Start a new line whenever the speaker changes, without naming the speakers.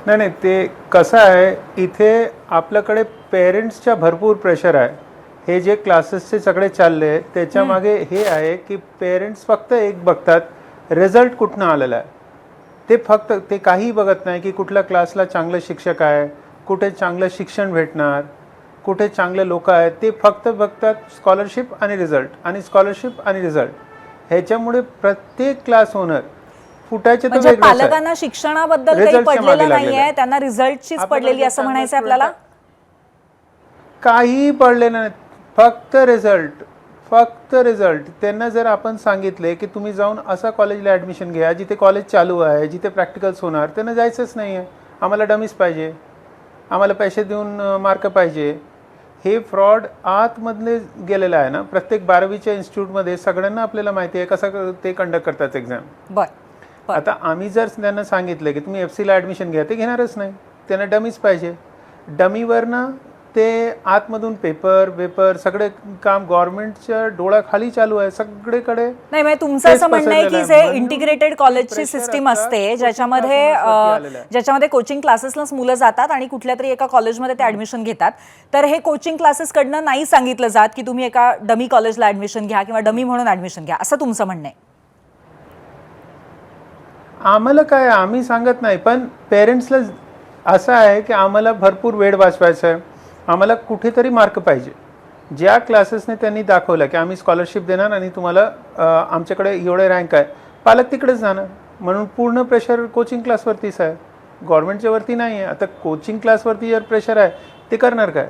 नाही नाही, ते कसं आहे, इथे आपल्याकडे पेरेंट्सच्या भरपूर प्रेशर आहे. हे जे क्लासेसचे सगळे चालले त्याच्यामागे हे आहे की पेरेंट्स फक्त एक बघतात, रिझल्ट कुठनं आलेला आहे. ते फक्त ते काही बघत नाही की कुठल्या क्लासला चांगलं शिक्षक आहे, कुठे चांगलं शिक्षण भेटणार, कुठे चांगले लोक आहेत. ते फक्त बघतात स्कॉलरशिप आणि रिझल्ट आणि स्कॉलरशिप आणि रिझल्ट. ह्याच्यामुळे प्रत्येक क्लास ओनर फुटायचे तर
म्हणजे
वेगळंच आहे.
पालकांना शिक्षणाबद्दल काही
रिझल्टच्या
पडलेलं
मागे लागलेलं
नाहीये,
आहे.
त्यांना रिझल्टचीच
आपल्याला
पडलेली
जर
असं
चांगलं
म्हणायचं
student
आपल्याला.
काही पडलेलं नाही, फक्त रिझल्ट, फक्त रिझल्ट. त्यांना जर आपण सांगितले की तुम्ही जाऊन असा कॉलेजला ॲडमिशन घ्या जिथे कॉलेज चालू आहे, जिथे प्रॅक्टिकल्स होणार, त्यांना जायचंच नाही आहे. आम्हाला डमीज पाहिजे, आम्हाला पैसे देऊन मार्क पाहिजे. हे फ्रॉड आतमधले गेलेलं आहे ना. प्रत्येक 12वीच्या इन्स्टिट्यूटमध्ये सगळ्यांना आपल्याला माहिती आहे कसं ते कंडक्ट करतात एक्झाम.
बर
आता आम्ही जर त्यांना सांगितलं की तुम्ही FCला ॲडमिशन घ्या, ते घेणारच नाही. त्यांना डमीज पाहिजे. डमीवरनं ते आतमधून पेपर सगळे काम गव्हर्नमेंटच्या डोळ्याखाली चालू आहे सगळीकडे.
नाही, म्हणजे तुमचं असं म्हणणं आहे की जे इंटिग्रेटेड कॉलेजची सिस्टीम असते ज्याच्यामध्ये कोचिंग क्लासेसलाच मुलं जातात आणि कुठल्या तरी एका कॉलेजमध्ये ते ॲडमिशन घेतात, तर हे कोचिंग क्लासेसकडनं नाही सांगितलं जात की तुम्ही एका डमी कॉलेजला ॲडमिशन घ्या किंवा डमी म्हणून ॲडमिशन घ्या, असं तुमचं म्हणणं आहे.
आम्हाला काय, आम्ही सांगत नाही, पण पेरेंट्सला असं आहे की आम्हाला भरपूर वेळ वाचवायचा आहे, आम्हाला कुठेतरी मार्क पाहिजे. ज्या क्लासेसने त्यांनी दाखवलं की आम्ही स्कॉलरशिप देणार आणि तुम्हाला आमच्याकडे एवढे रँक आहे, पालक तिकडेच जाणार. म्हणून पूर्ण प्रेशर कोचिंग क्लासवरतीच आहे, गव्हर्नमेंटच्या वरती नाही आहे. आता कोचिंग क्लासवरती जर प्रेशर आहे ते करणार काय?